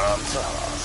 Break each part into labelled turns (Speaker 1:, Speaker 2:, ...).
Speaker 1: Mam czas.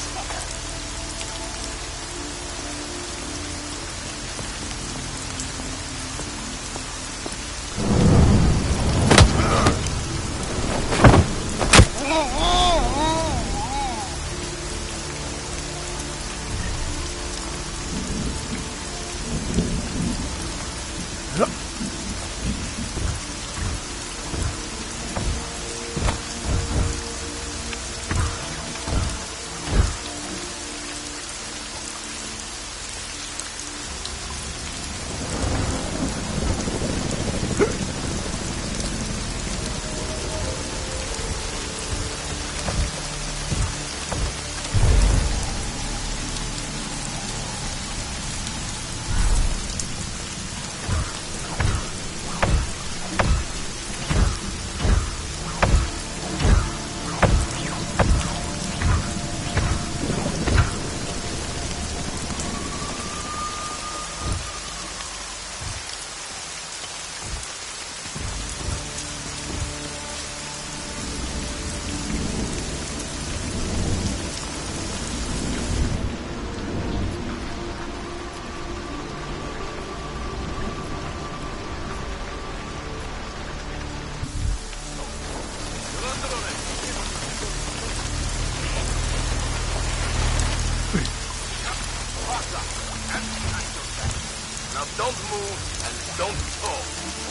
Speaker 2: Don't move and don't talk,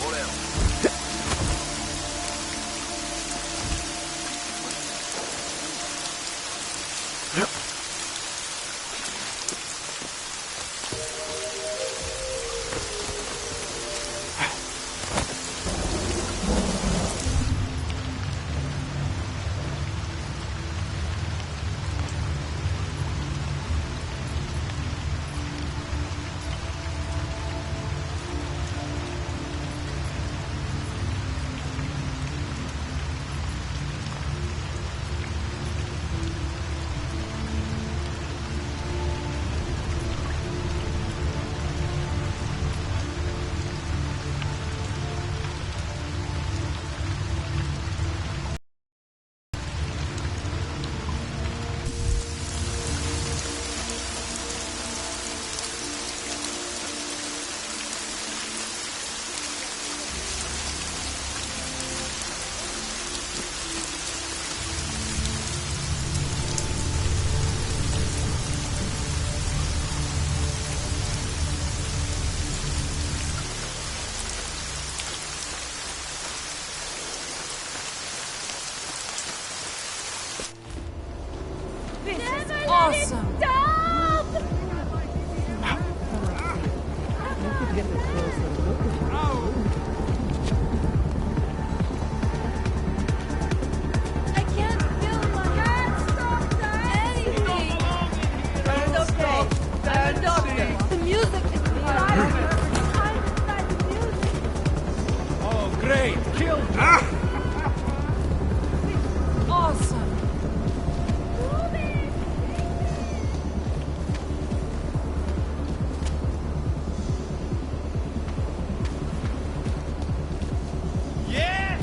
Speaker 2: or else.
Speaker 3: Awesome.
Speaker 4: Stop! I can't feel my hands. Stop that! Anything. It's okay. I'm a doctor. The music is loud. I'm inside the music.
Speaker 5: Oh, great! Killed me!
Speaker 3: Awesome.
Speaker 5: Yeah!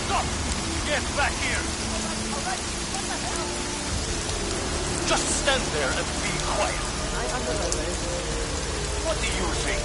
Speaker 5: Stop! Get back here! Just stand there and be quiet. What do you think?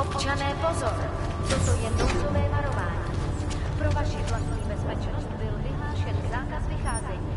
Speaker 1: Občané, pozor! Toto je nouzové varování. Pro vaši vlastní bezpečnost byl vyhlášen zákaz vycházení.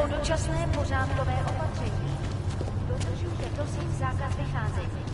Speaker 1: Dočasné pořádkové opatření. Dodržujte prosím zákaz vycházení.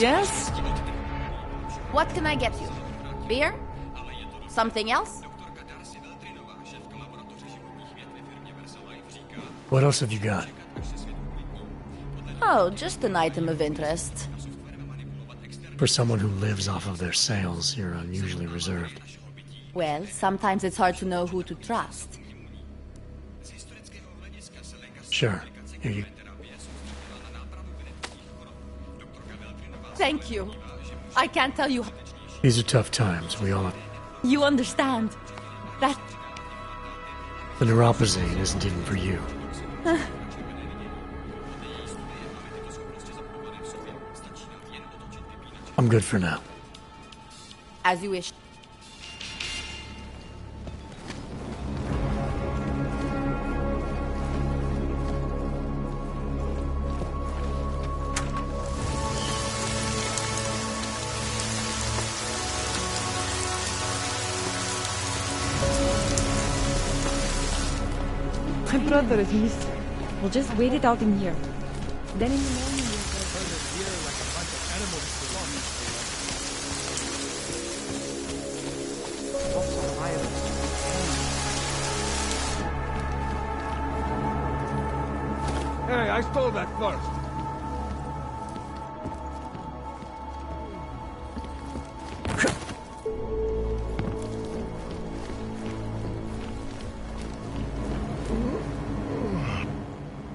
Speaker 3: Yes?
Speaker 1: What can I get you? Beer? Something else?
Speaker 6: What else have you got?
Speaker 1: Oh, just an item of interest.
Speaker 6: For someone who lives off of their sales, you're unusually reserved.
Speaker 1: Well, sometimes it's hard to know who to trust.
Speaker 6: Sure. Here you...
Speaker 1: Thank you. I can't tell you.
Speaker 6: These are tough times. We all have...
Speaker 1: You understand. That...
Speaker 6: The neuropazine isn't even for you. I'm good for now.
Speaker 1: As you wish.
Speaker 3: My brother is missing. We'll just wait it out in here. Then in the morning
Speaker 2: Hey, I stole that first.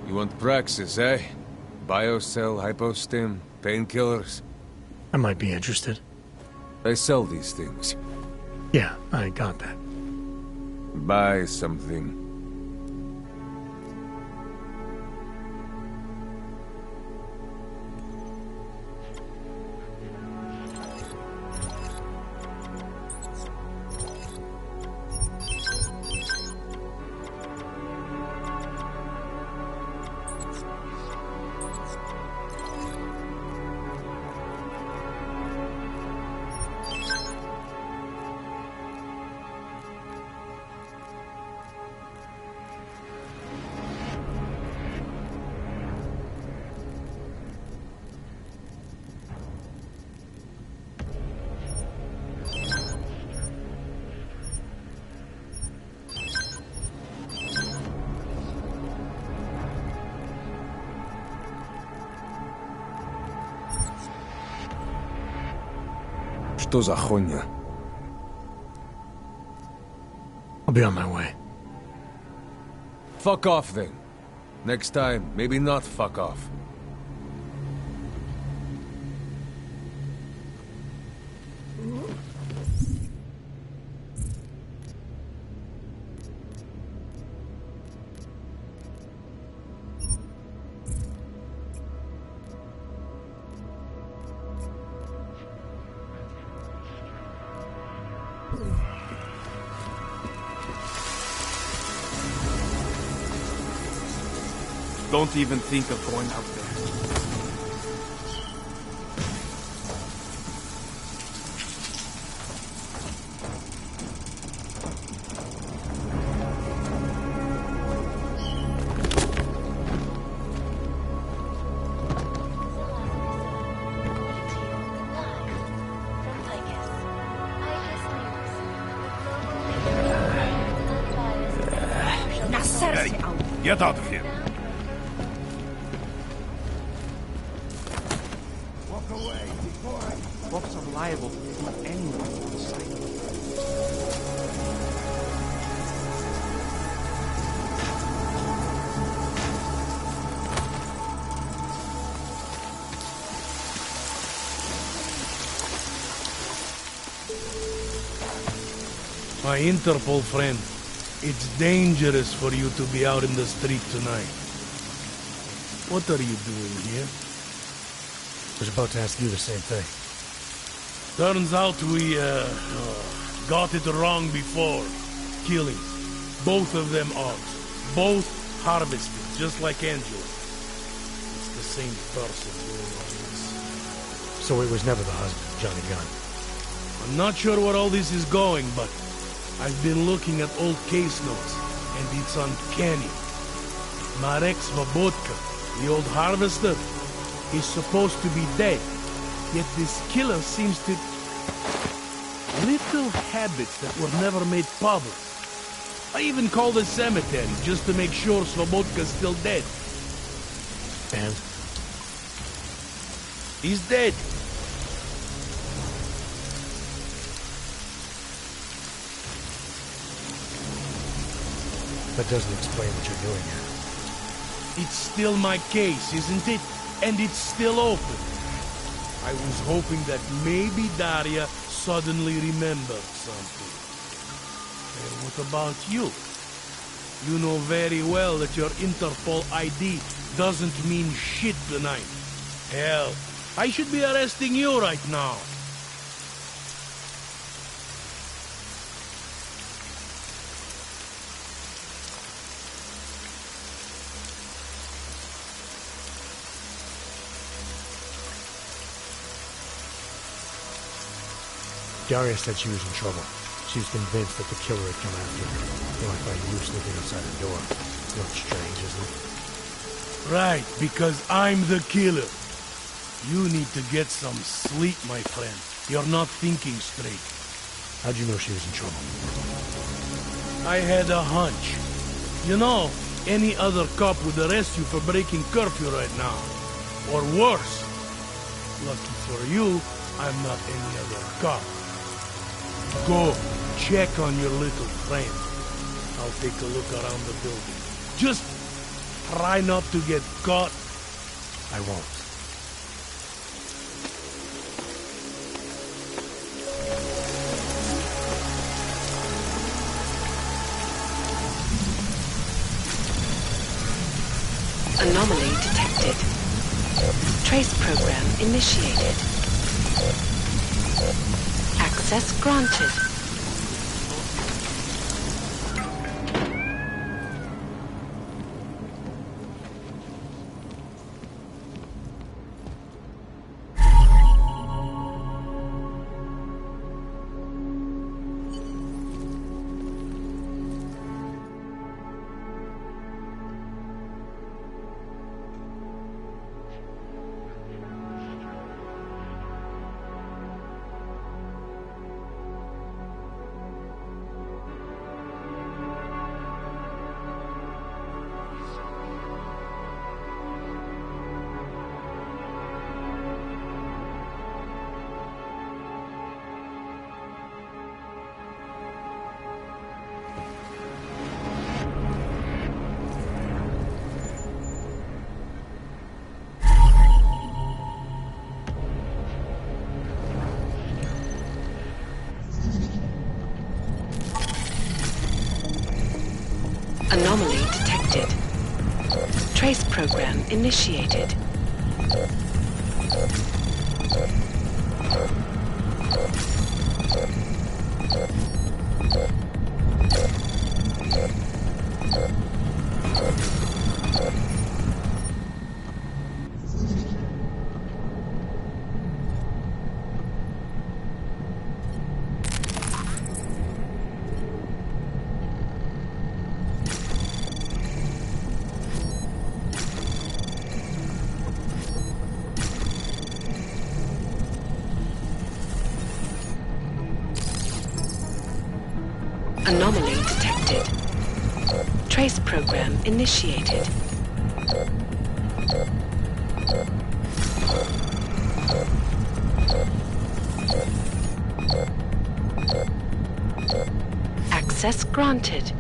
Speaker 7: You want praxis, eh? Biocell, hypostim, painkillers?
Speaker 6: I might be interested.
Speaker 7: They sell these things.
Speaker 6: Yeah, I got that.
Speaker 7: Buy something. Что за хуйня?
Speaker 6: I'll be on my way.
Speaker 7: Fuck off then. Next time, maybe not fuck off.
Speaker 5: Don't even think of going out there.
Speaker 2: Get out of here.
Speaker 5: Cops are liable to do anything on the site.
Speaker 8: My Interpol friend, it's dangerous for you to be out in the street tonight. What are you doing here?
Speaker 6: I was about to ask you the same thing.
Speaker 8: Turns out we, got it wrong before. Killing. Both of them odds. Both harvested, just like Angela. It's the same person doing all this.
Speaker 6: So it was never the husband, Johnny Gunn.
Speaker 8: I'm not sure where all this is going, but I've been looking at old case notes, and it's uncanny. Marek Svobotka, the old harvester, is supposed to be dead. Yet this killer seems to... Little habits that were never made public. I even called the cemetery just to make sure Svobodka's still dead.
Speaker 6: And?
Speaker 8: He's dead.
Speaker 6: That doesn't explain what you're doing here.
Speaker 8: It's still my case, isn't it? And it's still open. I was hoping that maybe Daria suddenly remembered something. And what about you? You know very well that your Interpol ID doesn't mean shit tonight. Hell, I should be arresting you right now.
Speaker 6: Daria said she was in trouble. She was convinced that the killer had come after her. They might find you sleeping outside her door. Not strange, isn't it?
Speaker 8: Right, because I'm the killer. You need to get some sleep, my friend. You're not thinking straight.
Speaker 6: How'd you know she was in trouble?
Speaker 8: I had a hunch. You know, any other cop would arrest you for breaking curfew right now. Or worse. Lucky for you, I'm not any other cop. Go, check on your little friend. I'll take a look around the building. Just try not to get caught.
Speaker 6: I won't.
Speaker 9: Anomaly detected. Trace program initiated. Access granted. Anomaly detected. Trace program initiated. Anomaly detected. Trace program initiated. Access granted.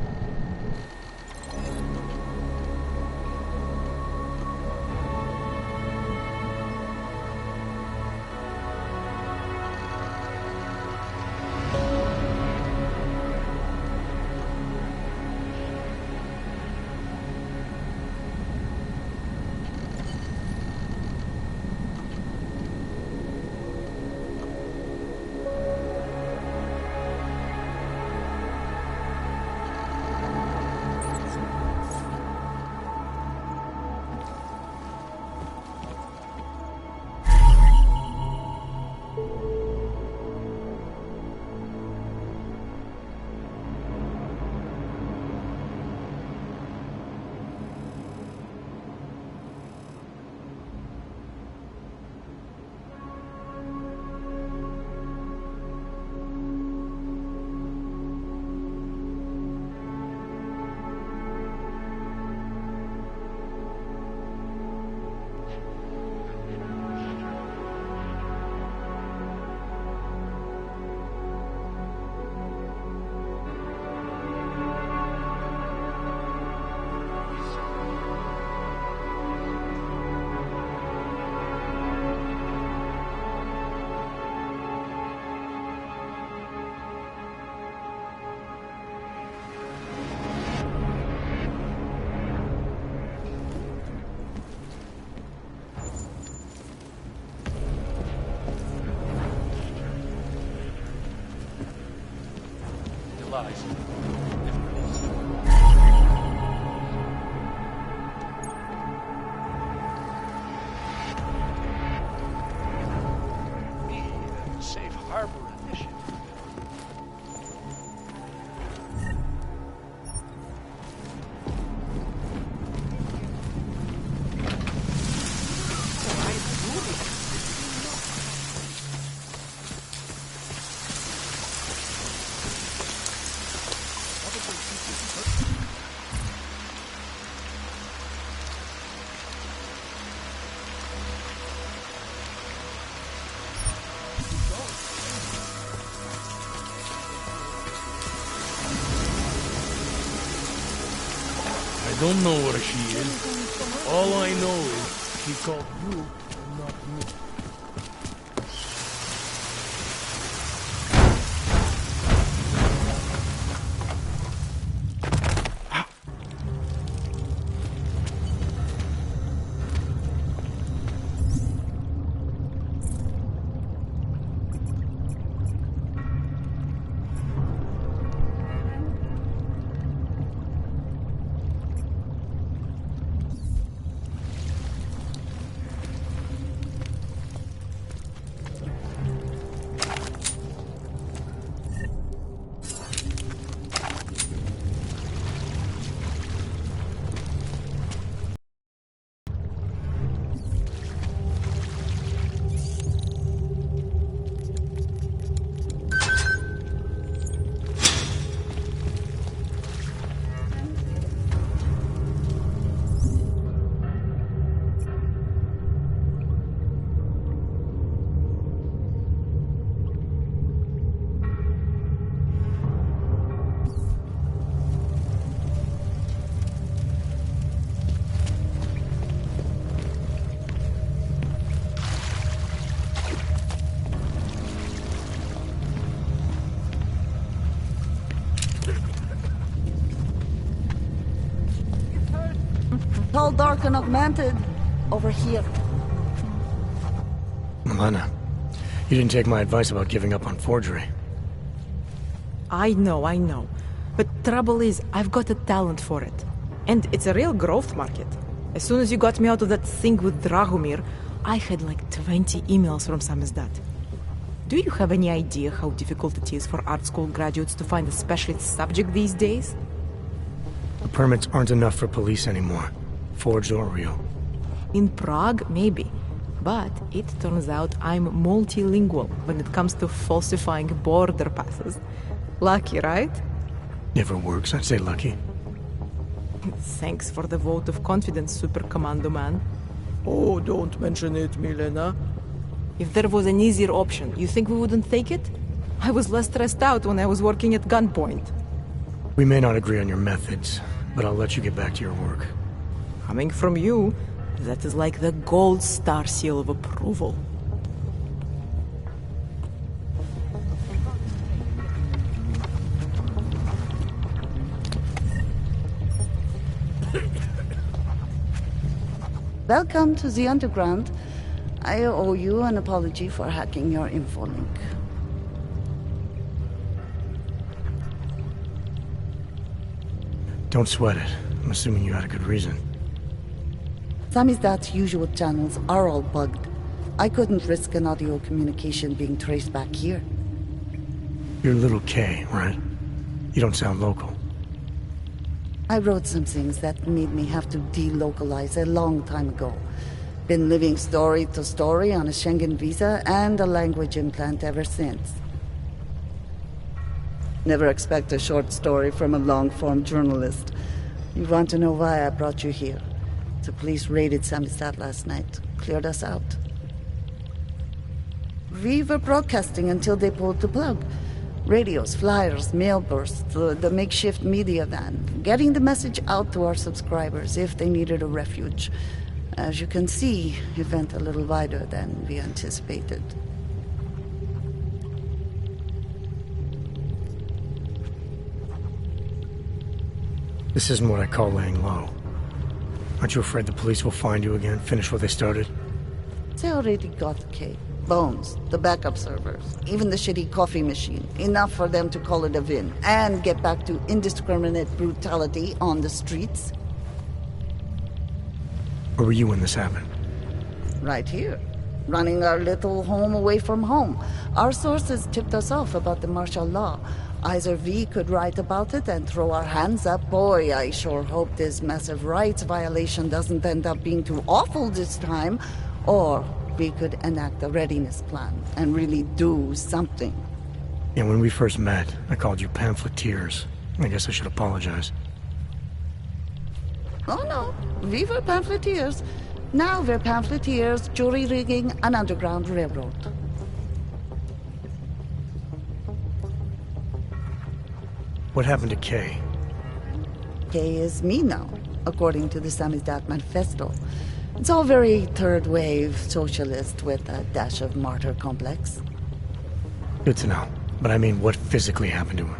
Speaker 8: I don't know where she is. All I know is she called you and not me.
Speaker 10: dark and augmented. Over here.
Speaker 6: Milena, you didn't take my advice about giving up on forgery.
Speaker 3: I know. But trouble is, I've got a talent for it. And it's a real growth market. As soon as you got me out of that thing with Dragomir, I had like 20 emails from Samizdat. Do you have any idea how difficult it is for art school graduates to find a specialist subject these days?
Speaker 6: The permits aren't enough for police anymore, forged or real.
Speaker 3: In Prague, maybe. But it turns out I'm multilingual when it comes to falsifying border passes. Lucky, right?
Speaker 6: Never works, I'd say lucky.
Speaker 3: Thanks for the vote of confidence, Super Commando Man.
Speaker 11: Oh, don't mention it, Milena.
Speaker 3: If there was an easier option, you think we wouldn't take it? I was less stressed out when I was working at gunpoint.
Speaker 6: We may not agree on your methods, but I'll let you get back to your work.
Speaker 3: Coming from you, that is like the gold star seal of approval.
Speaker 10: Welcome to the underground. I owe you an apology for hacking your info link.
Speaker 6: Don't sweat it. I'm assuming you had a good reason.
Speaker 10: Samizdat's usual channels are all bugged. I couldn't risk an audio communication being traced back here.
Speaker 6: You're Little K, right? You don't sound local.
Speaker 10: I wrote some things that made me have to delocalize a long time ago. Been living story to story on a Schengen visa and a language implant ever since. Never expect a short story from a long-form journalist. You want to know why I brought you here? The police raided Samizdat last night. Cleared us out. We were broadcasting until they pulled the plug. Radios, flyers, mail bursts, the makeshift media van. Getting the message out to our subscribers if they needed a refuge. As you can see, it went a little wider than we anticipated.
Speaker 6: This isn't what I call laying low. Aren't you afraid the police will find you again, finish what they started?
Speaker 10: They already got the cake. Bones, the backup servers, even the shitty coffee machine. Enough for them to call it a win and get back to indiscriminate brutality on the streets.
Speaker 6: Where were you when this happened?
Speaker 10: Right here. Running our little home away from home. Our sources tipped us off about the martial law. Either we could write about it and throw our hands up. Boy, I sure hope this massive rights violation doesn't end up being too awful this time. Or we could enact a readiness plan and really do something.
Speaker 6: Yeah, when we first met, I called you pamphleteers. I guess I should apologize.
Speaker 10: Oh no, we were pamphleteers. Now we're pamphleteers, jury-rigging an underground railroad.
Speaker 6: What happened to Kay?
Speaker 10: Kay is me now, according to the Samizdat Manifesto. It's all very third-wave socialist with a dash of martyr complex.
Speaker 6: Good to know. But I mean, what physically happened to him?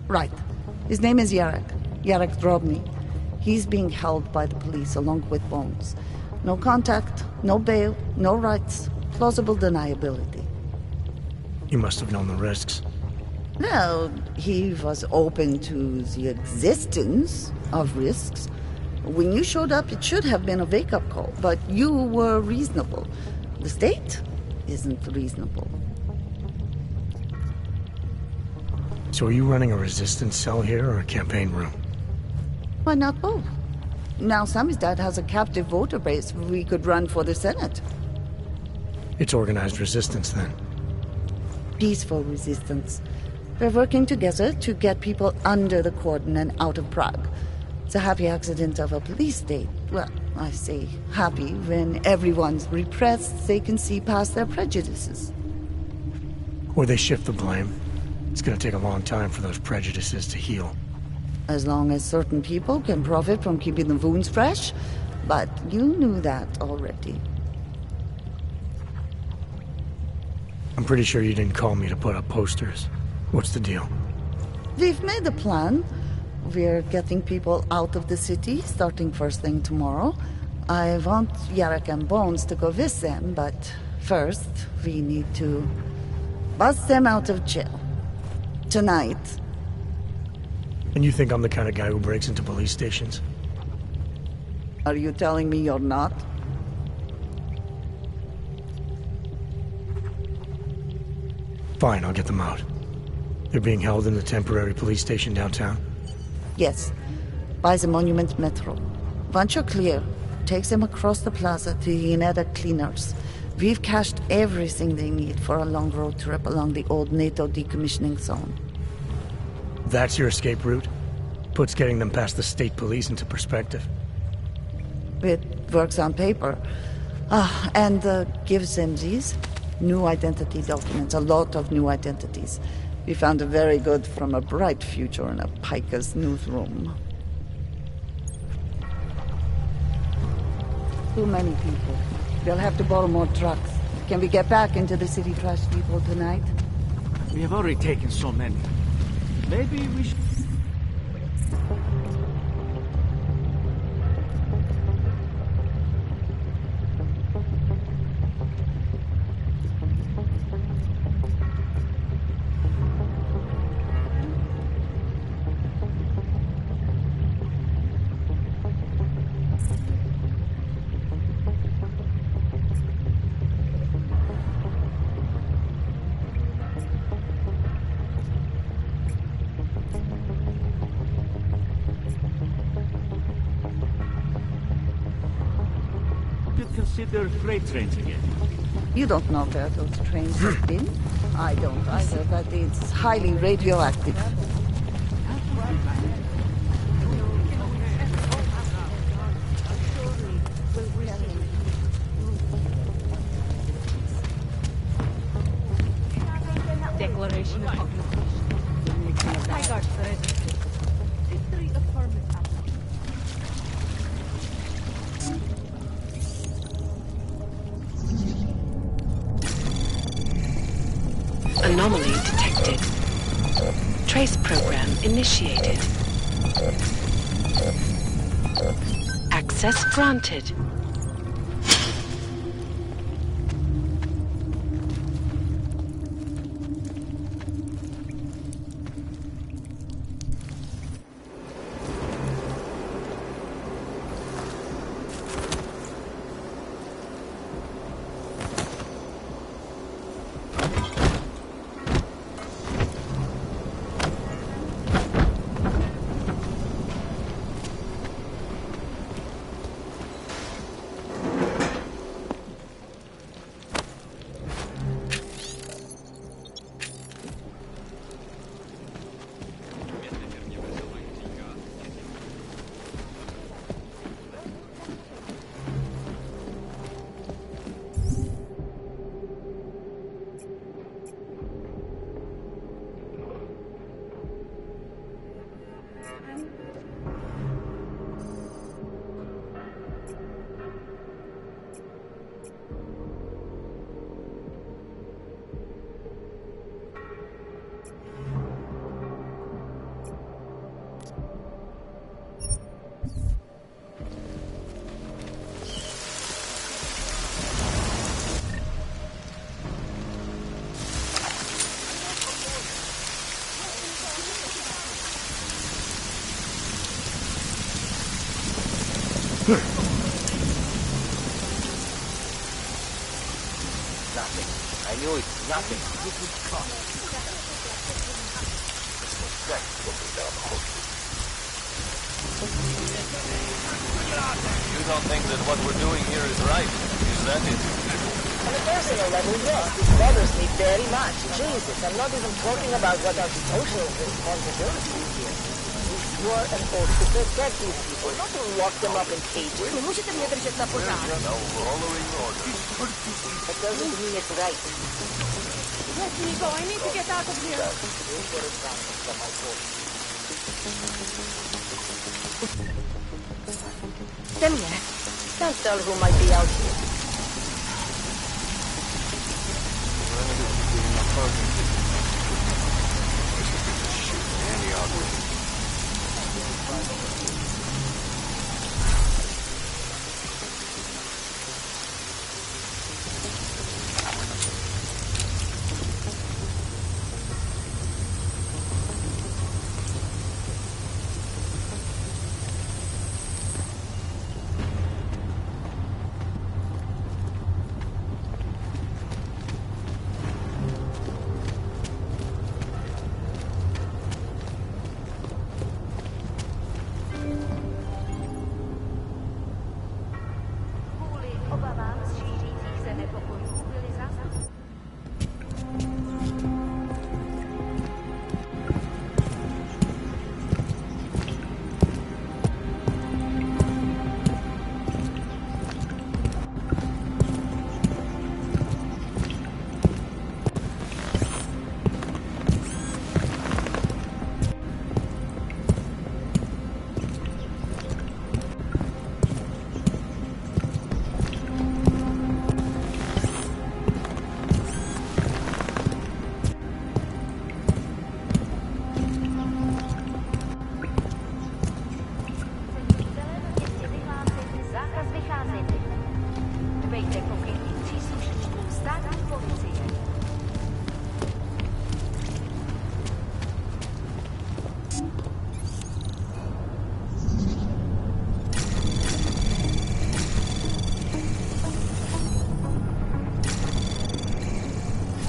Speaker 10: Right. His name is Yarek. Yarek Drobny. He's being held by the police along with Bones. No contact, no bail, no rights, plausible deniability.
Speaker 6: You must have known the risks.
Speaker 10: Well, he was open to the existence of risks. When you showed up, it should have been a wake-up call, but you were reasonable. The state isn't reasonable.
Speaker 6: So are you running a resistance cell here or a campaign room?
Speaker 10: Why not both? Now Samizdat has a captive voter base we could run for the Senate.
Speaker 6: It's organized resistance, then.
Speaker 10: Peaceful resistance. We're working together to get people under the cordon and out of Prague. It's a happy accident of a police state. Well, I say happy when everyone's repressed, they can see past their prejudices.
Speaker 6: Or they shift the blame. It's gonna take a long time for those prejudices to heal.
Speaker 10: As long as certain people can profit from keeping the wounds fresh. But you knew that already.
Speaker 6: I'm pretty sure you didn't call me to put up posters. What's the deal?
Speaker 10: We've made a plan. We're getting people out of the city, starting first thing tomorrow. I want Yarek and Bones to go with them, but first, we need to bust them out of jail. Tonight.
Speaker 6: And you think I'm the kind of guy who breaks into police stations?
Speaker 10: Are you telling me you're not?
Speaker 6: Fine, I'll get them out. They're being held in the temporary police station downtown?
Speaker 10: Yes. By the Monument Metro. Once you're clear, takes them across the plaza to the Ineda Cleaners. We've cached everything they need for a long road trip along the old NATO decommissioning zone.
Speaker 6: That's your escape route? Puts getting them past the state police into perspective.
Speaker 10: It works on paper. And gives them these new identity documents, a lot of new identities. We found a very good from a bright future in a piker's newsroom. Too many people. We'll have to borrow more trucks. Can we get back into the city trash depot tonight?
Speaker 12: We have already taken so many. Maybe we should... consider freight trains again.
Speaker 10: You don't know where those trains have been? I don't either, but it's highly radioactive.
Speaker 4: Declaration of
Speaker 9: Anomaly detected. Trace program initiated. Access granted.
Speaker 2: Nothing. I knew it. Nothing. You don't think that what we're doing here is right? Is that it?
Speaker 13: On a personal level, yes, this bothers me very much. Jesus, I'm not even talking about what our social responsibilities here. We swore an oath to protect these people, not to lock them up in cages.
Speaker 2: No following orders.
Speaker 13: That doesn't mean it's right.
Speaker 4: Let me go. I need to get out of here.
Speaker 13: Come here. Can't tell who might be out here.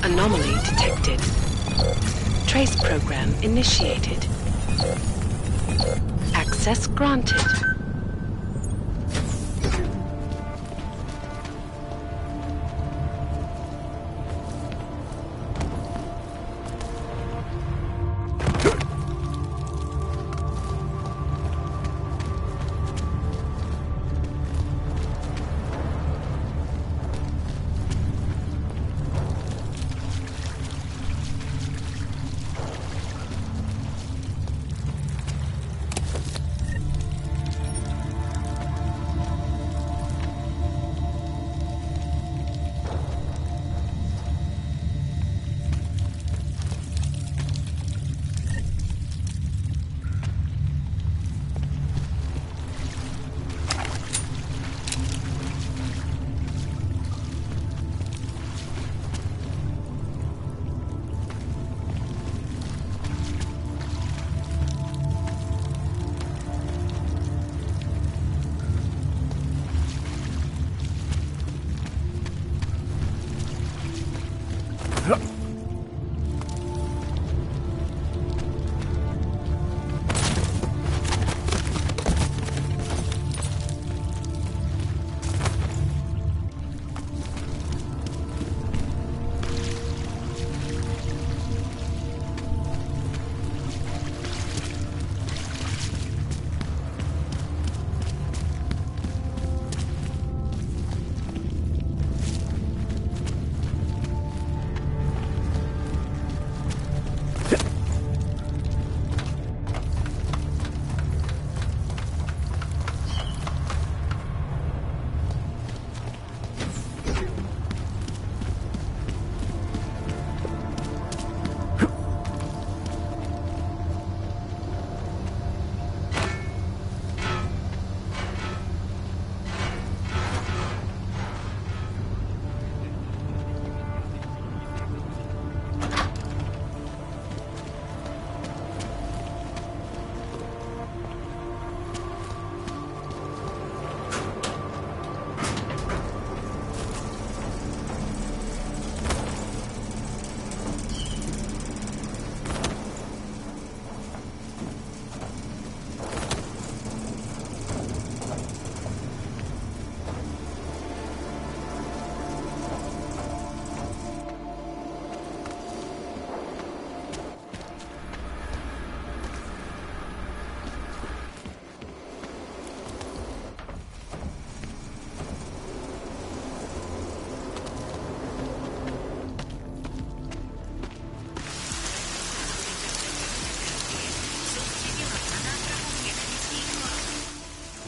Speaker 9: Anomaly detected. Trace program initiated. Access granted.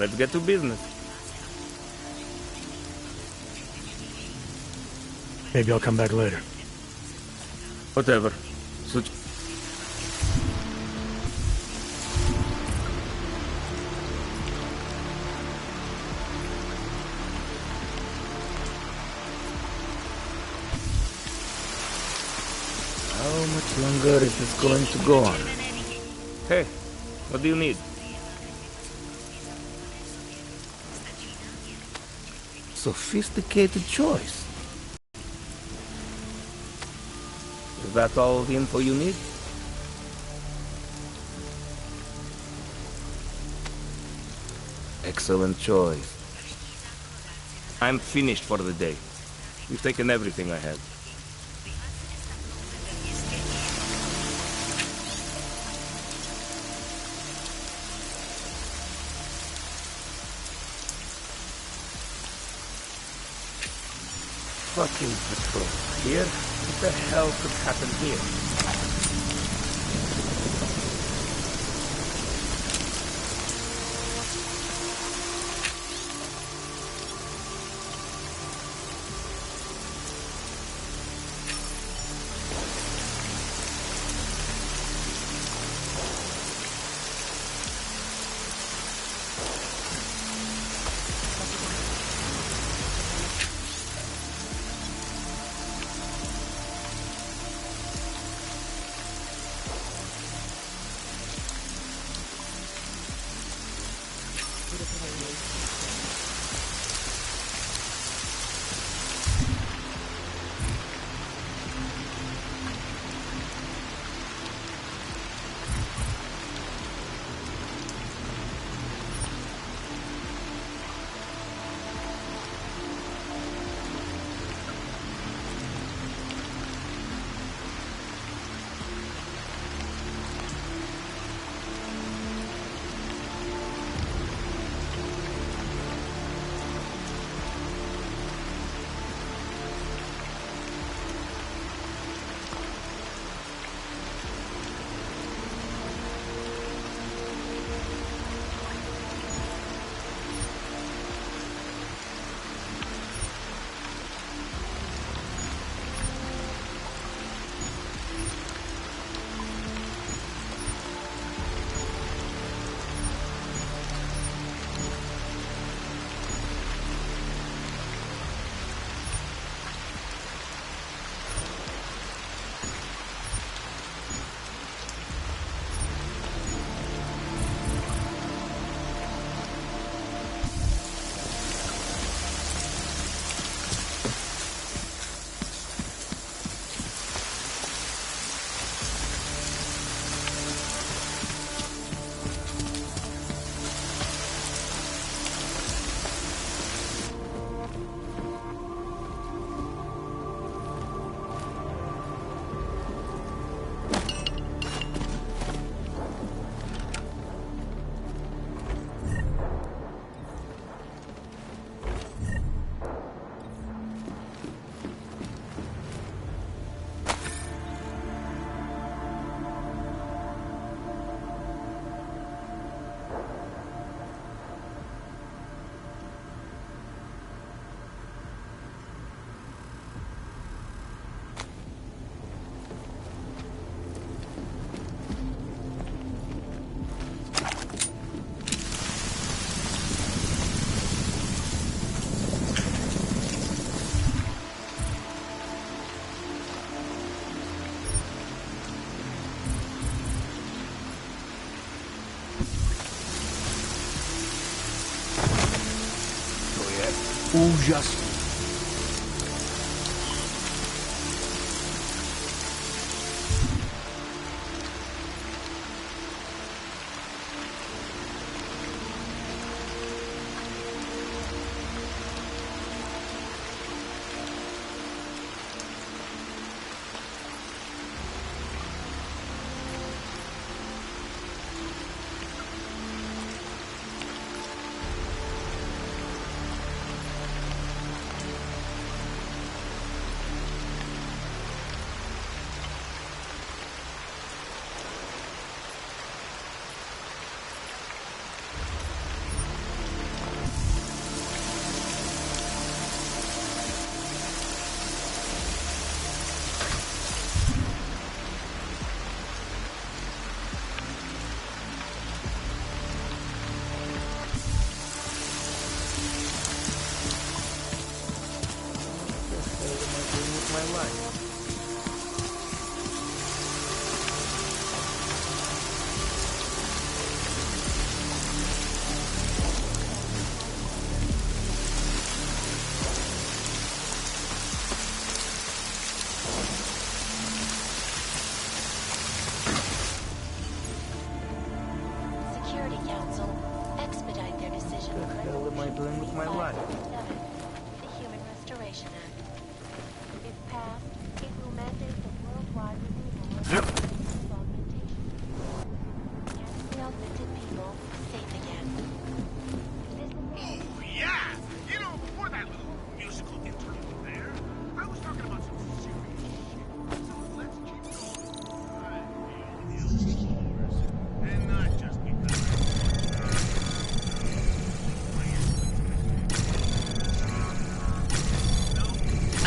Speaker 14: Let's get to business.
Speaker 6: Maybe I'll come back later.
Speaker 14: Whatever. much longer is this going to go on? Hey, what do you need? Sophisticated choice. Is that all the info you need? Excellent choice. I'm finished for the day. You've taken everything I had. Fucking patrol here? What the hell could happen here?
Speaker 12: Ужас.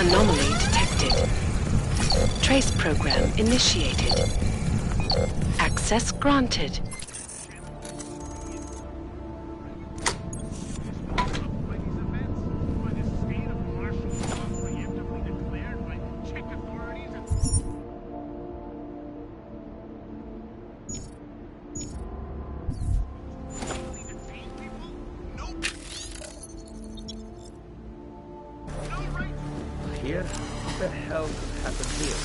Speaker 9: Anomaly detected. Trace program initiated. Access granted.
Speaker 12: Here? What the hell could happen here?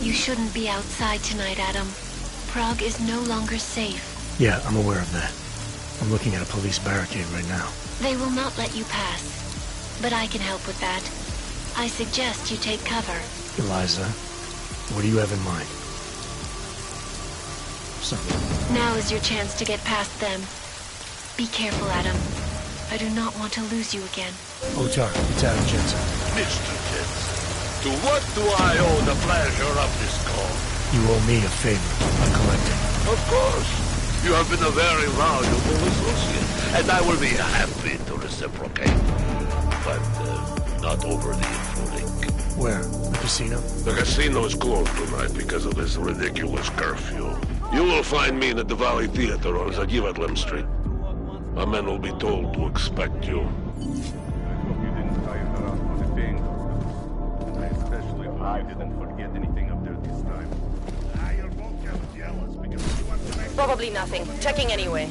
Speaker 15: You shouldn't be outside tonight, Adam. Prague is no longer safe.
Speaker 6: Yeah, I'm aware of that. I'm looking at a police barricade right now.
Speaker 15: They will not let you pass. But I can help with that. I suggest you take cover.
Speaker 6: Eliza, what do you have in mind? Something.
Speaker 15: Now is your chance to get past them. Be careful, Adam. I do not want to lose you again.
Speaker 6: Otar, it's Adam Jensen.
Speaker 2: Mr. Jensen, to what do I owe the pleasure of this call?
Speaker 6: You owe me a favor. I'm collecting.
Speaker 2: Of course. You have been a very valuable associate, and I will be happy to reciprocate. But not over the info-link.
Speaker 6: Where? The casino?
Speaker 2: The casino is closed tonight because of this ridiculous curfew. You will find me in the Valley Theater on Zagivatlem Street. My men will be told to expect you.
Speaker 13: Probably nothing. Checking anyway.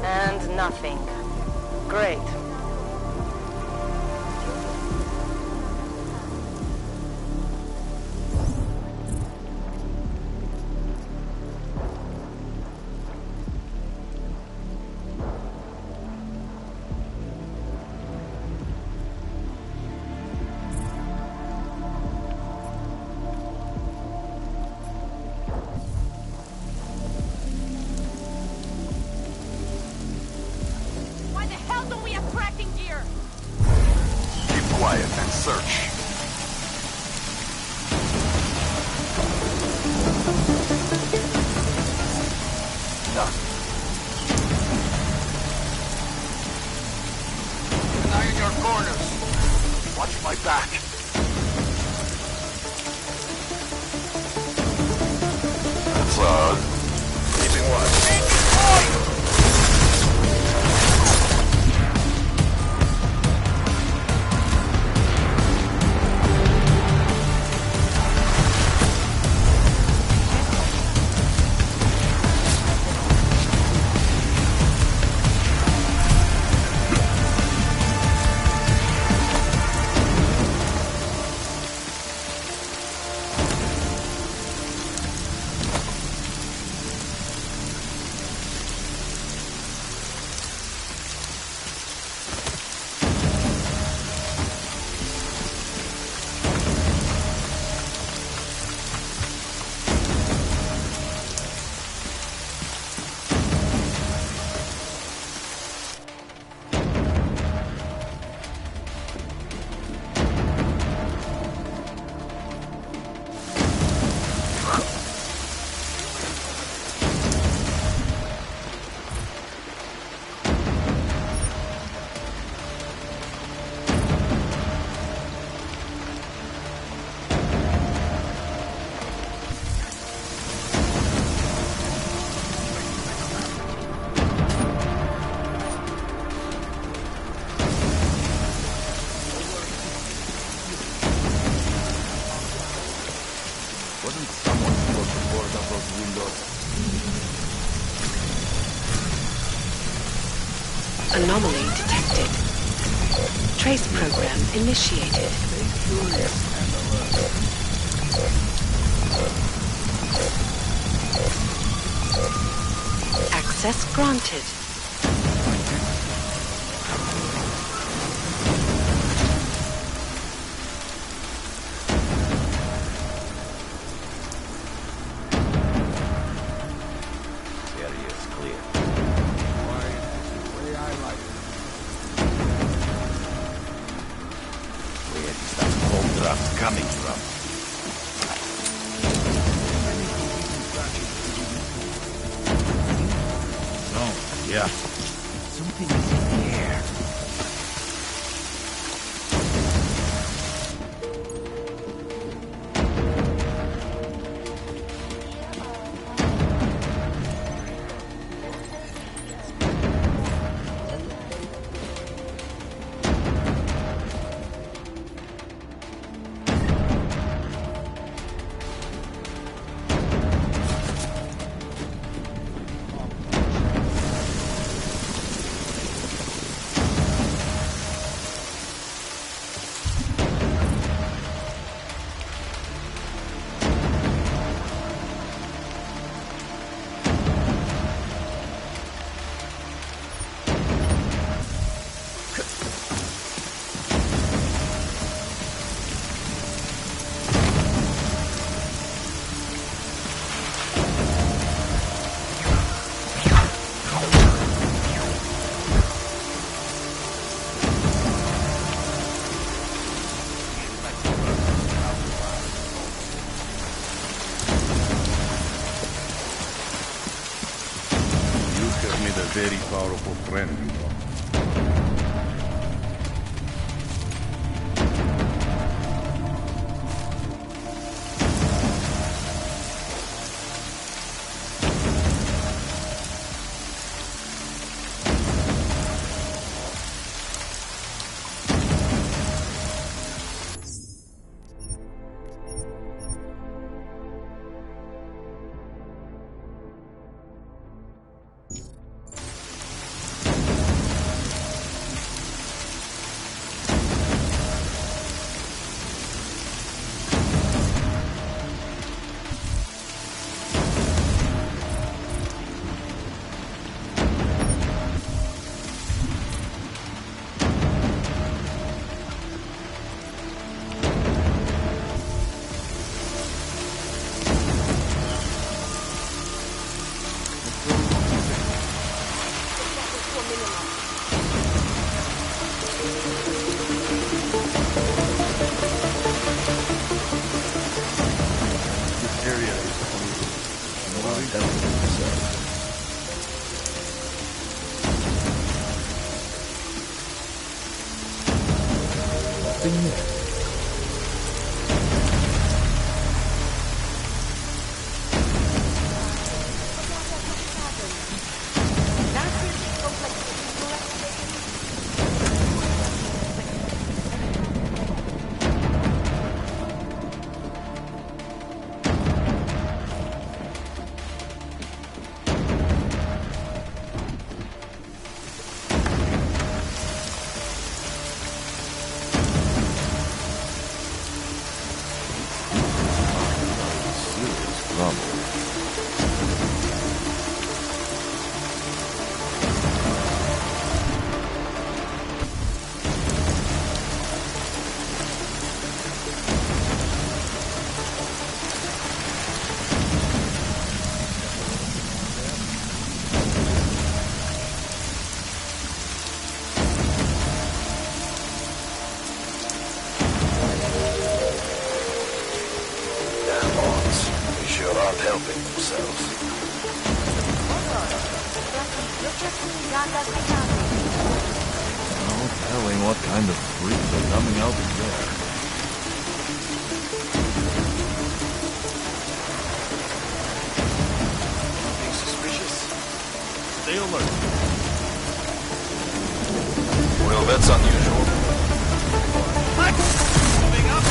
Speaker 13: And nothing. Great.
Speaker 9: Trace program initiated. Access granted.
Speaker 16: Very powerful friend.
Speaker 7: What kind of freaks are coming out of there?
Speaker 5: Anything suspicious? Stay alert.
Speaker 7: Well, that's unusual.
Speaker 5: Moving up.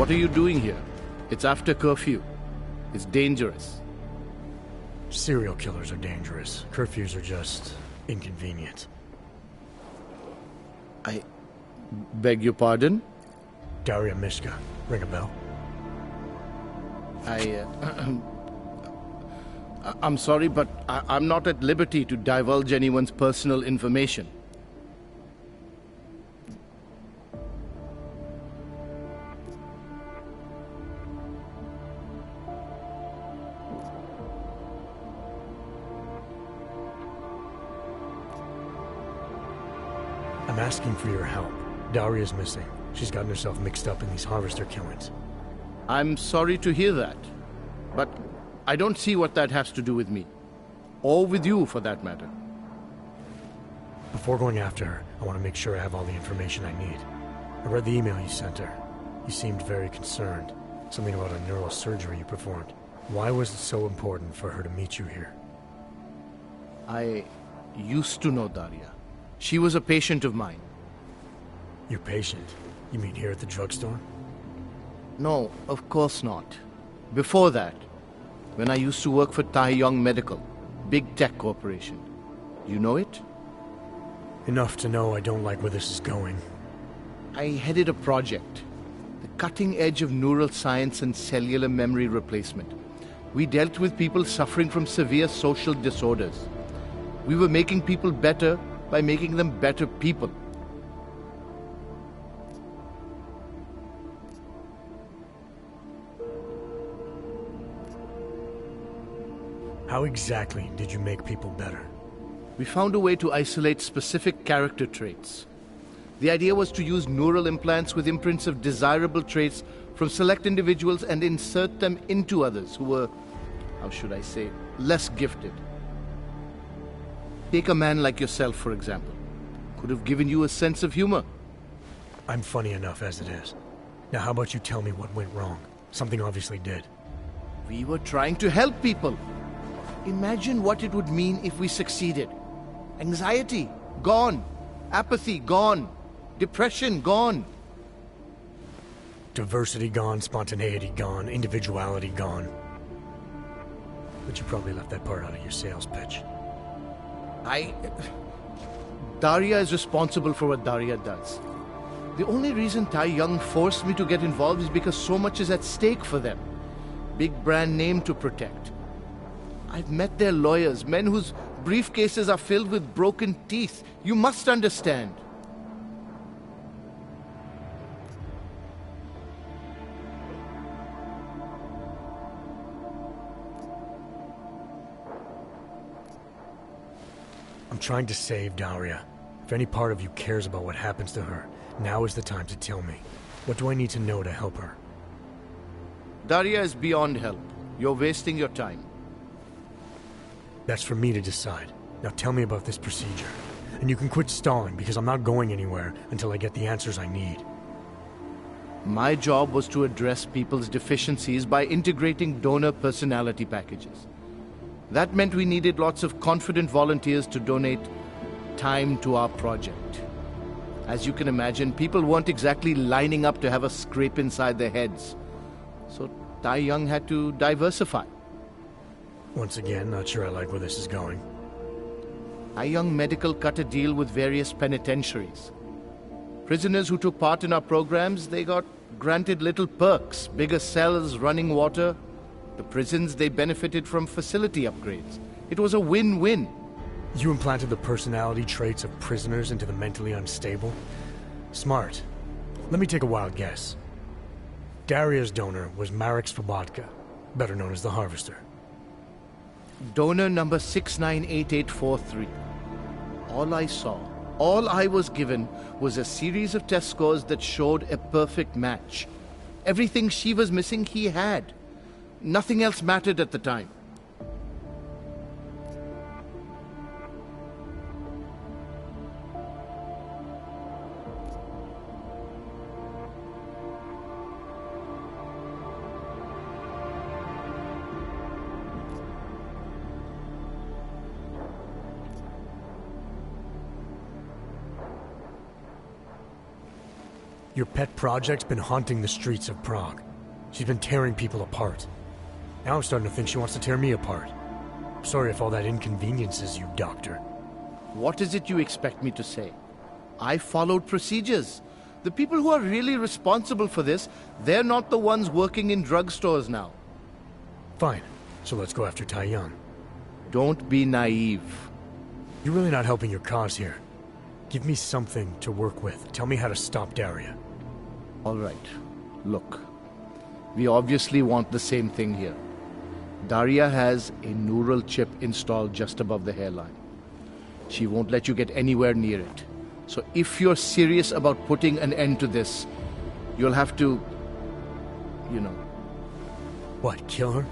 Speaker 12: What are you doing here? It's after curfew. It's dangerous.
Speaker 6: Serial killers are dangerous. Curfews are just inconvenient.
Speaker 12: I beg your pardon?
Speaker 6: Daria, Myska. Ring a bell?
Speaker 12: I'm sorry, but I'm not at liberty to divulge anyone's personal information.
Speaker 6: I'm asking for your help. Daria's missing. She's gotten herself mixed up in these harvester killings.
Speaker 12: I'm sorry to hear that, but I don't see what that has to do with me. Or with you, for that matter.
Speaker 6: Before going after her, I want to make sure I have all the information I need. I read the email you sent her. You seemed very concerned. Something about a neural surgery you performed. Why was it so important for her to meet you here?
Speaker 12: I used to know Daria. She was a patient of mine.
Speaker 6: Your patient? You mean here at the drugstore?
Speaker 12: No, of course not. Before that, when I used to work for Taeyong Medical, big tech corporation. You know it?
Speaker 6: Enough to know I don't like where this is going.
Speaker 12: I headed a project, the cutting edge of neural science and cellular memory replacement. We dealt with people suffering from severe social disorders. We were making people better by making them better people.
Speaker 6: How exactly did you make people better?
Speaker 12: We found a way to isolate specific character traits. The idea was to use neural implants with imprints of desirable traits from select individuals and insert them into others who were, how should I say, less gifted. Take a man like yourself, for example. Could have given you a sense of humor.
Speaker 6: I'm funny enough as it is. Now how about you tell me what went wrong? Something obviously did.
Speaker 12: We were trying to help people. Imagine what it would mean if we succeeded. Anxiety, gone. Apathy, gone. Depression, gone.
Speaker 6: Diversity gone, spontaneity gone, individuality gone. But you probably left that part out of your sales pitch.
Speaker 12: Daria is responsible for what Daria does. The only reason Taeyong forced me to get involved is because so much is at stake for them. Big brand name to protect. I've met their lawyers, men whose briefcases are filled with broken teeth. You must understand.
Speaker 6: I'm trying to save Daria. If any part of you cares about what happens to her, now is the time to tell me. What do I need to know to help her?
Speaker 12: Daria is beyond help. You're wasting your time.
Speaker 6: That's for me to decide. Now tell me about this procedure. And you can quit stalling, because I'm not going anywhere until I get the answers I need.
Speaker 12: My job was to address people's deficiencies by integrating donor personality packages. That meant we needed lots of confident volunteers to donate time to our project. As you can imagine, people weren't exactly lining up to have a scrape inside their heads. So Taeyong had to diversify.
Speaker 6: Once again, not sure I like where this is going.
Speaker 12: Taeyong Medical cut a deal with various penitentiaries. Prisoners who took part in our programs, they got granted little perks, bigger cells, running water. The prisons, they benefited from facility upgrades. It was a win-win.
Speaker 6: You implanted the personality traits of prisoners into the mentally unstable? Smart. Let me take a wild guess. Daria's donor was Marek Svobotka, better known as the Harvester.
Speaker 12: Donor number 698843. All I saw, all I was given, was a series of test scores that showed a perfect match. Everything she was missing, he had. Nothing else mattered at the time.
Speaker 6: Your pet project's been haunting the streets of Prague. She's been tearing people apart. Now I'm starting to think she wants to tear me apart. I'm sorry if all that inconveniences you, Doctor.
Speaker 12: What is it you expect me to say? I followed procedures. The people who are really responsible for this, they're not the ones working in drugstores now.
Speaker 6: Fine. So let's go after Taiyang.
Speaker 12: Don't be naive.
Speaker 6: You're really not helping your cause here. Give me something to work with. Tell me how to stop Daria.
Speaker 12: All right. Look. We obviously want the same thing here. Daria has a neural chip installed just above the hairline. She won't let you get anywhere near it. So if you're serious about putting an end to this, you'll have to, you know.
Speaker 6: What, kill her?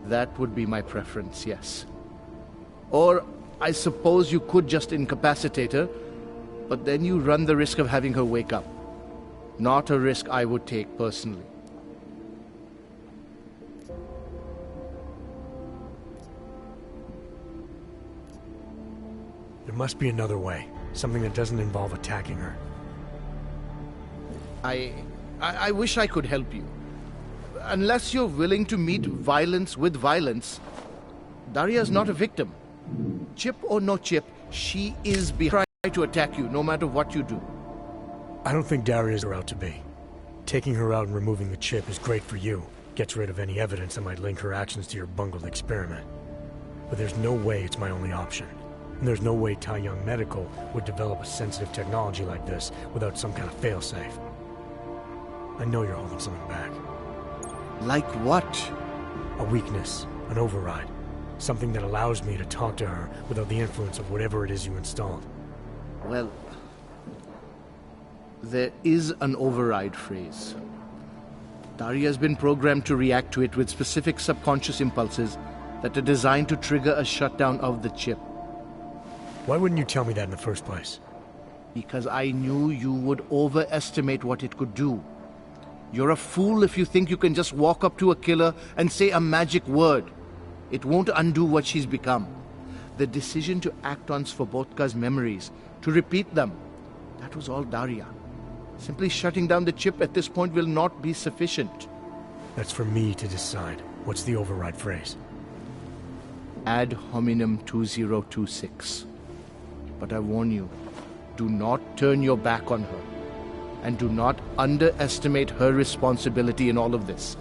Speaker 12: That would be my preference, yes. Or I suppose you could just incapacitate her, but then you run the risk of having her wake up. Not a risk I would take personally.
Speaker 6: There must be another way. Something that doesn't involve attacking her.
Speaker 12: I wish I could help you. Unless you're willing to meet violence with violence, Daria's not a victim. Chip or no chip, she is behind to attack you, no matter what you do.
Speaker 6: I don't think Daria's her out to be. Taking her out and removing the chip is great for you. Gets rid of any evidence that might link her actions to your bungled experiment. But there's no way it's my only option. And there's no way Taiyang Medical would develop a sensitive technology like this without some kind of failsafe. I know you're holding something back.
Speaker 12: Like what?
Speaker 6: A weakness, an override. Something that allows me to talk to her without the influence of whatever it is you installed.
Speaker 12: Well, there is an override phrase. Daria's been programmed to react to it with specific subconscious impulses that are designed to trigger a shutdown of the chip.
Speaker 6: Why wouldn't you tell me that in the first place?
Speaker 12: Because I knew you would overestimate what it could do. You're a fool if you think you can just walk up to a killer and say a magic word. It won't undo what she's become. The decision to act on Svobodka's memories, to repeat them, that was all Daria. Simply shutting down the chip at this point will not be sufficient.
Speaker 6: That's for me to decide. What's the override phrase?
Speaker 12: Ad hominem 2026. But I warn you, do not turn your back on her. And do not underestimate her responsibility in all of this.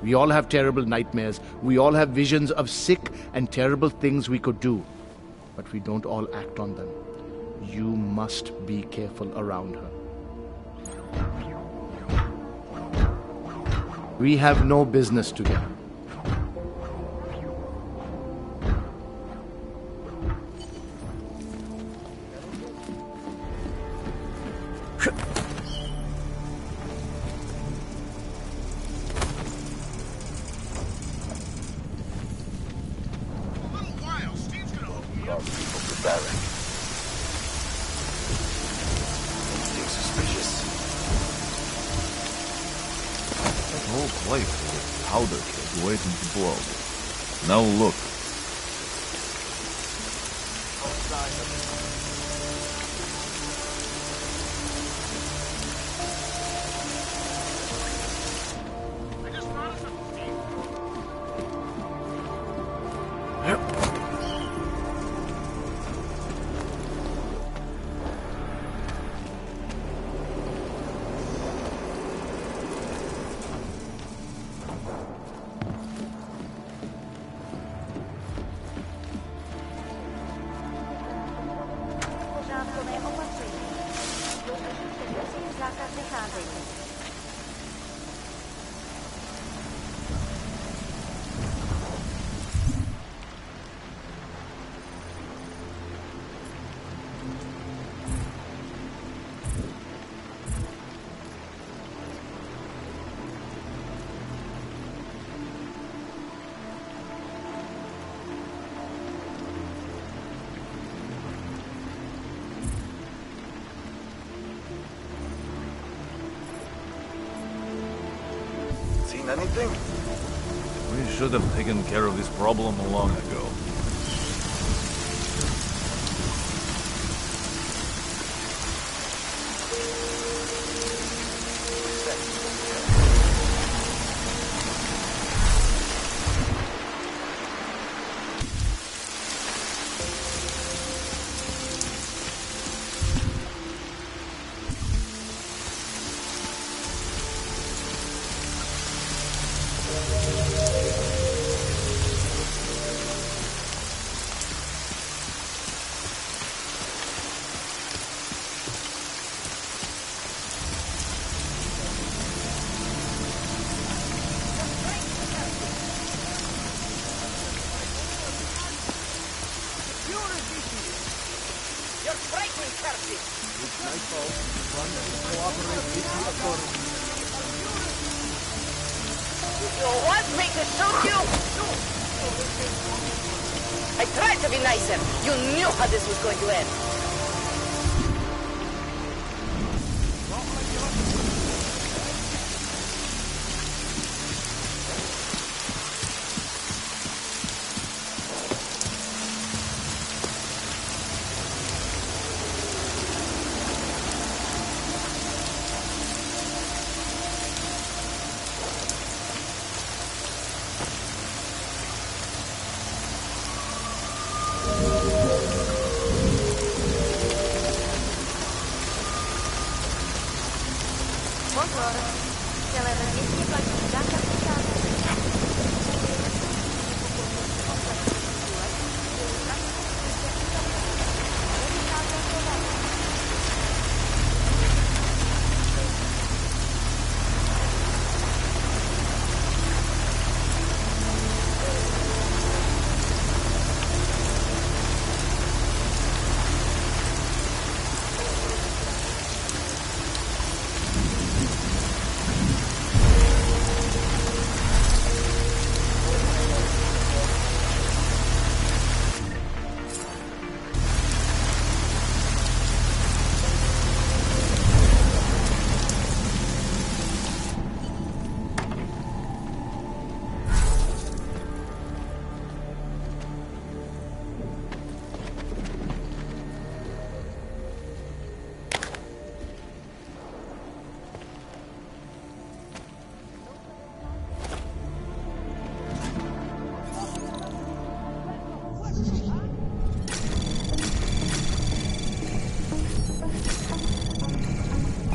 Speaker 12: We all have terrible nightmares. We all have visions of sick and terrible things we could do. But we don't all act on them. You must be careful around her. We have no business together.
Speaker 16: Waiting to blow. Now look. Anything? We should have taken care of this problem long ago.
Speaker 13: You want me to shoot you? I tried to be nicer. You knew how this was going to end.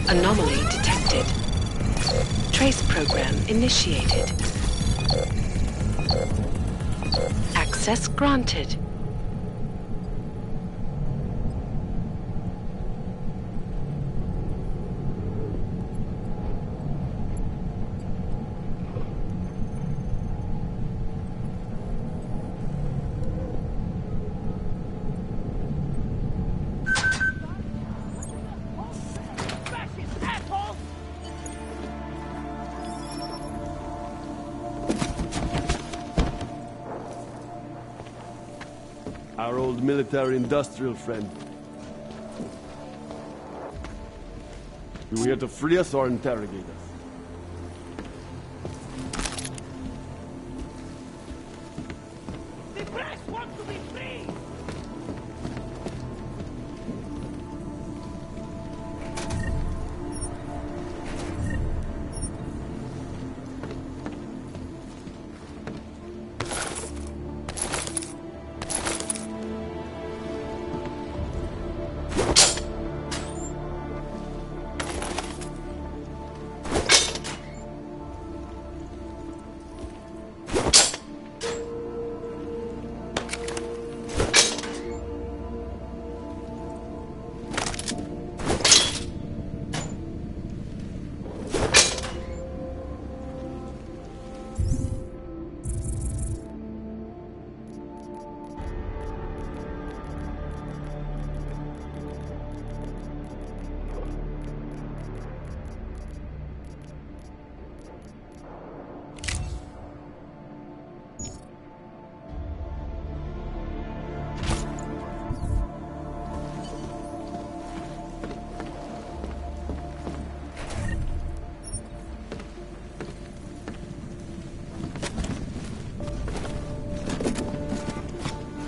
Speaker 9: Anomaly detected. Trace program initiated. Access granted.
Speaker 17: Our old military-industrial friend. You here to free us or interrogate us?
Speaker 13: The press wants to be free!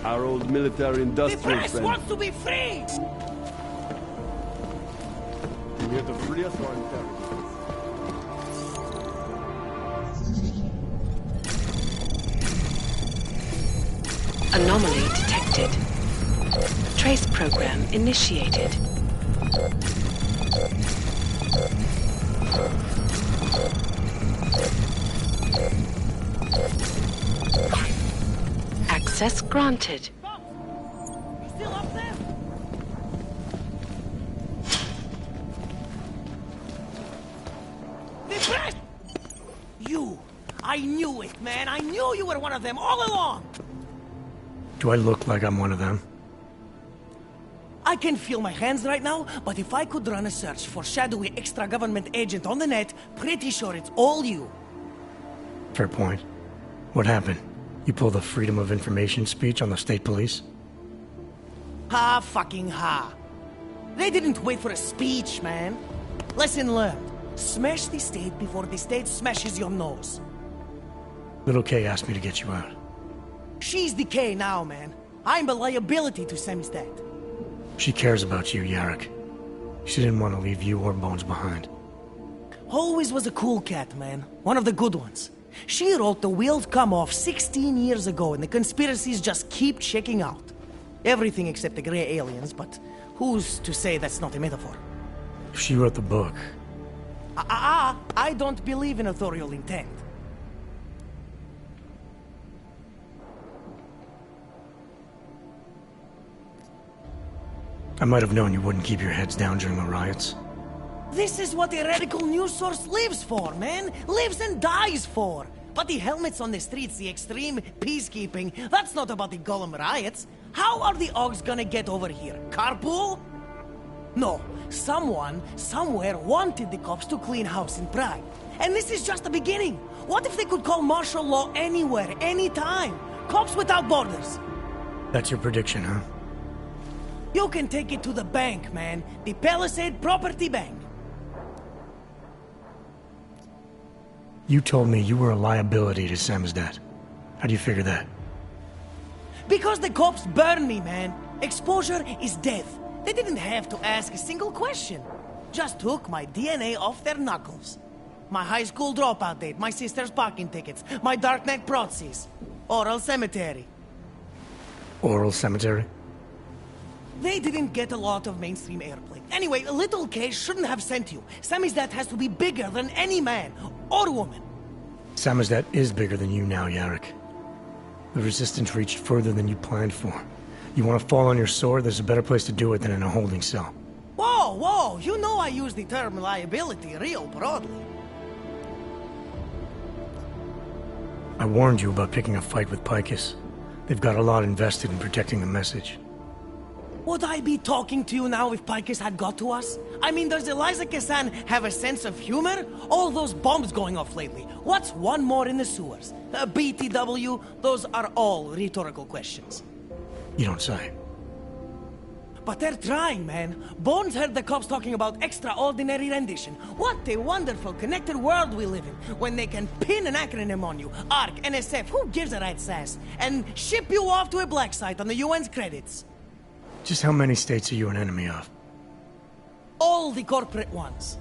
Speaker 17: Our old military-industrial friend.
Speaker 13: The press wants to be free!
Speaker 17: You here to free us or interrogate us?
Speaker 9: Anomaly detected. Trace program initiated. Access granted.
Speaker 8: Still up there? You! I knew it, man! I knew you were one of them all along!
Speaker 6: Do I look like I'm one of them?
Speaker 8: I can feel my hands right now, but if I could run a search for shadowy extra-government agent on the net, pretty sure it's all you.
Speaker 6: Fair point. What happened? You pulled a Freedom of Information speech on the state police?
Speaker 8: Ha fucking ha. They didn't wait for a speech, man. Lesson learned. Smash the state before the state smashes your nose.
Speaker 6: Little K asked me to get you out.
Speaker 8: She's the K now, man. I'm a liability to Sammy's dad.
Speaker 6: She cares about you, Yarrick. She didn't want to leave you or Bones behind.
Speaker 8: Always was a cool cat, man. One of the good ones. She wrote The Wheels Come Off 16 years ago, and the conspiracies just keep checking out. Everything except the gray aliens, but who's to say that's not a metaphor?
Speaker 6: If she wrote the book...
Speaker 8: I don't believe in authorial intent.
Speaker 6: I might have known you wouldn't keep your heads down during the riots.
Speaker 8: This is what a radical news source lives for, man! Lives and dies for! But the helmets on the streets, the extreme peacekeeping, that's not about the Golem riots. How are the Ogs gonna get over here? Carpool? No, someone, somewhere wanted the cops to clean house in Prague. And this is just the beginning. What if they could call martial law anywhere, anytime? Cops without borders.
Speaker 6: That's your prediction, huh?
Speaker 8: You can take it to the bank, man. The Palisade Property Bank.
Speaker 6: You told me you were a liability to Sam's dad. How do you figure that?
Speaker 8: Because the cops burn me, man. Exposure is death. They didn't have to ask a single question. Just took my DNA off their knuckles. My high school dropout date, my sister's parking tickets, my darknet proxies. Oral cemetery.
Speaker 6: Oral cemetery?
Speaker 8: They didn't get a lot of mainstream airplay. Anyway, Little K shouldn't have sent you. Sammy's dad has to be bigger than any man or woman.
Speaker 6: Sam's dad is bigger than you now, Yarrick. The Resistance reached further than you planned for. You want to fall on your sword, there's a better place to do it than in a holding cell.
Speaker 8: Whoa, whoa, you know I use the term liability real broadly.
Speaker 6: I warned you about picking a fight with Picus. They've got a lot invested in protecting the message.
Speaker 8: Would I be talking to you now if Picus had got to us? I mean, does Eliza Kassan have a sense of humor? All those bombs going off lately. What's one more in the sewers? BTW? Those are all rhetorical questions.
Speaker 6: You don't say.
Speaker 8: But they're trying, man. Bones heard the cops talking about extraordinary rendition. What a wonderful connected world we live in, when they can pin an acronym on you, ARC, NSF, who gives a rat's ass, and ship you off to a black site on the UN's credits.
Speaker 6: Just how many states are you an enemy of?
Speaker 8: All the corporate ones.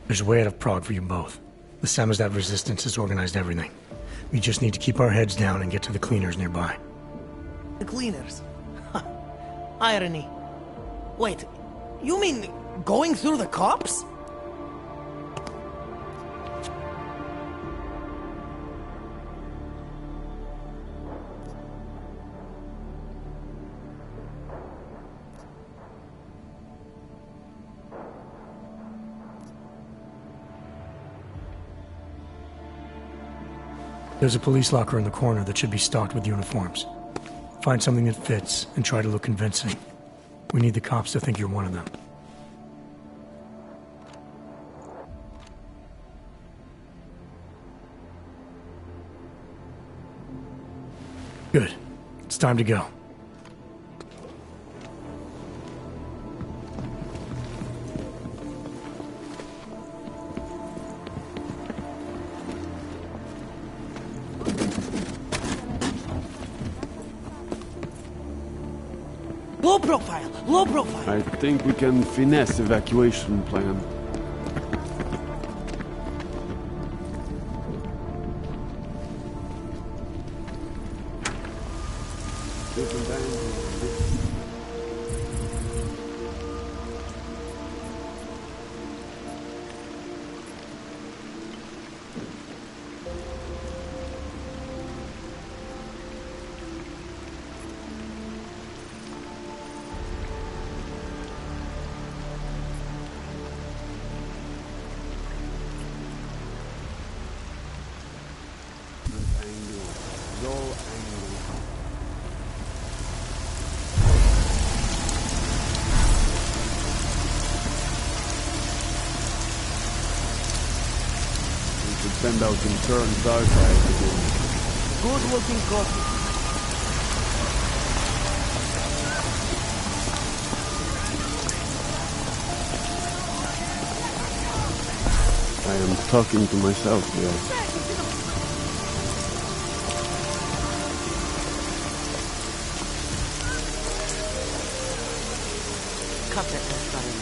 Speaker 6: There's a way out of Prague for you both. The Samizdat resistance has organized everything. We just need to keep our heads down and get to the cleaners nearby.
Speaker 8: The cleaners? Irony. Wait, you mean going through the cops?
Speaker 6: There's a police locker in the corner that should be stocked with uniforms. Find something that fits and try to look convincing. We need the cops to think you're one of them. Good. It's time to go.
Speaker 8: Low profile, low profile.
Speaker 17: I think we can finesse evacuation plan. stand out in Kern's archive again.
Speaker 13: Good-looking coffee.
Speaker 17: I am talking to myself here.
Speaker 13: Cut that fire.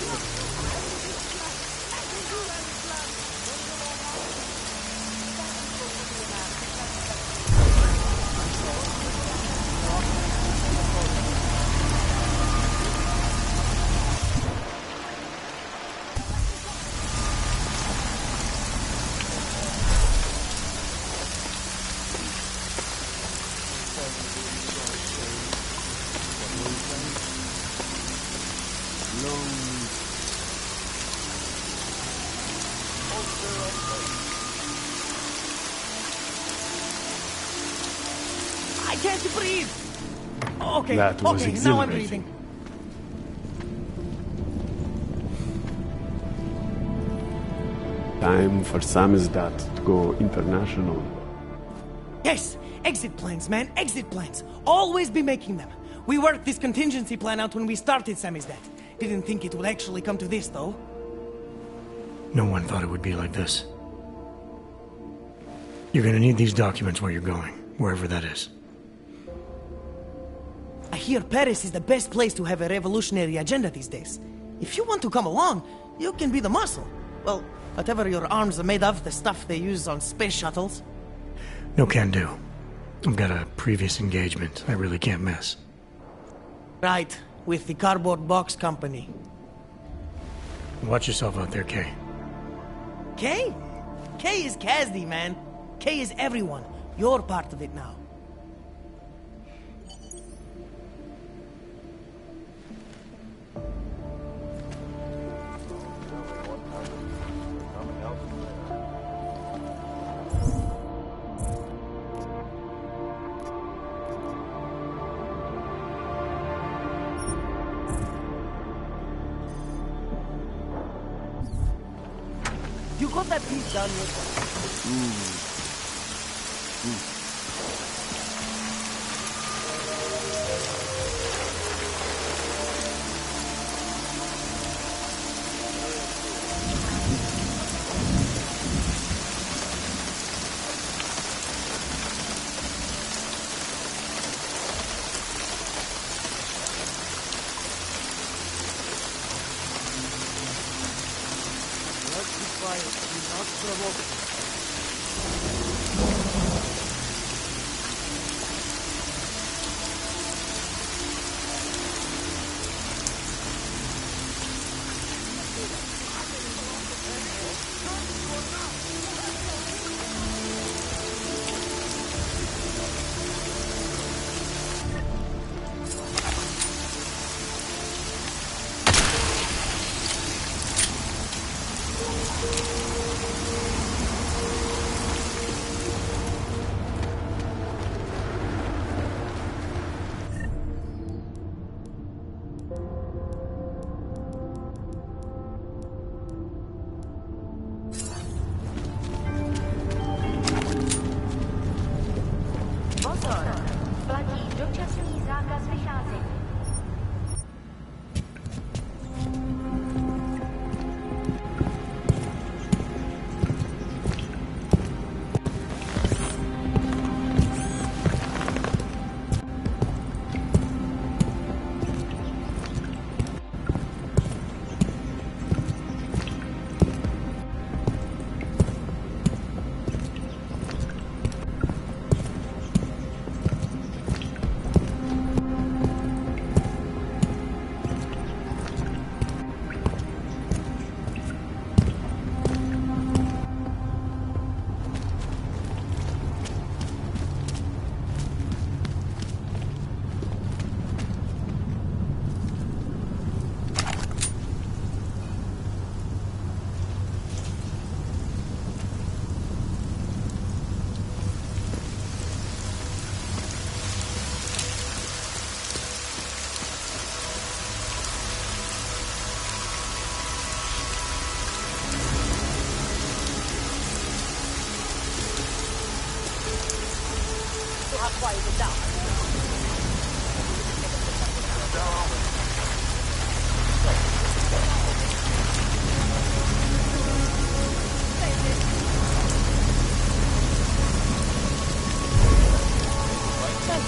Speaker 18: I can't breathe. Okay,
Speaker 17: That was
Speaker 18: okay, now I'm
Speaker 17: exhilarating.
Speaker 18: breathing.
Speaker 17: Time for Samizdat to go international.
Speaker 18: Yes, exit plans, man, exit plans. Always be making them. We worked this contingency plan out when we started Samizdat. Didn't think it would actually come to this, though.
Speaker 6: No one thought it would be like this. You're gonna need these documents where you're going, wherever that is.
Speaker 18: I hear Paris is the best place to have a revolutionary agenda these days. If you want to come along, you can be the muscle. Well, whatever your arms are made of, the stuff they use on space shuttles.
Speaker 6: No can do. I've got a previous engagement I really can't miss.
Speaker 18: Right, with the cardboard box company.
Speaker 6: Watch yourself out there, Kay.
Speaker 18: Kay? Kay is Kazdi, man. Kay is everyone. You're part of it now. You got that piece down yourself.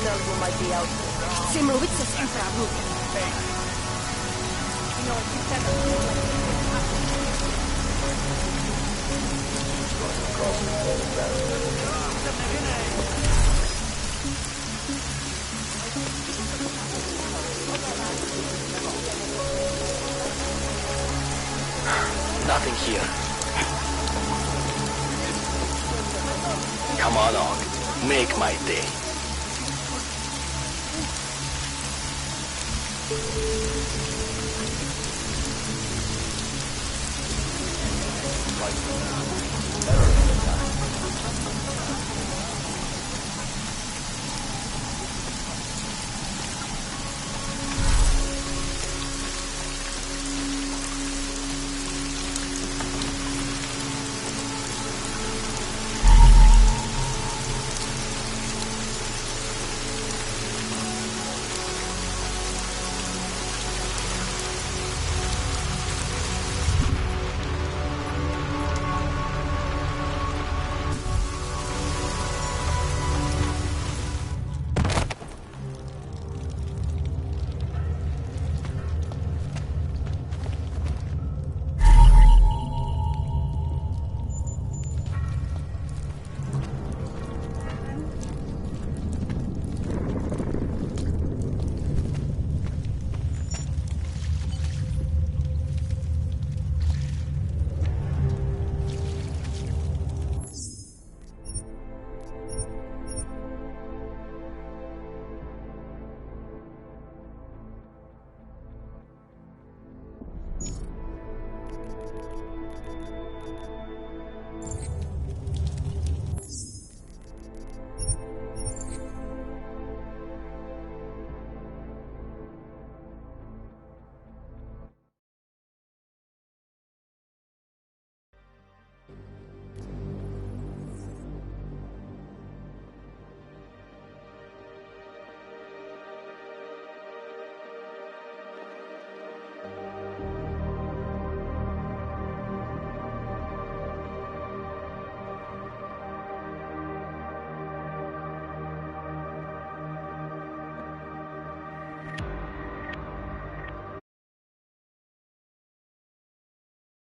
Speaker 13: You might be out.
Speaker 4: Chcę mluvit se svým právníkem.
Speaker 5: Nothing here. Come on, Og. Make my day.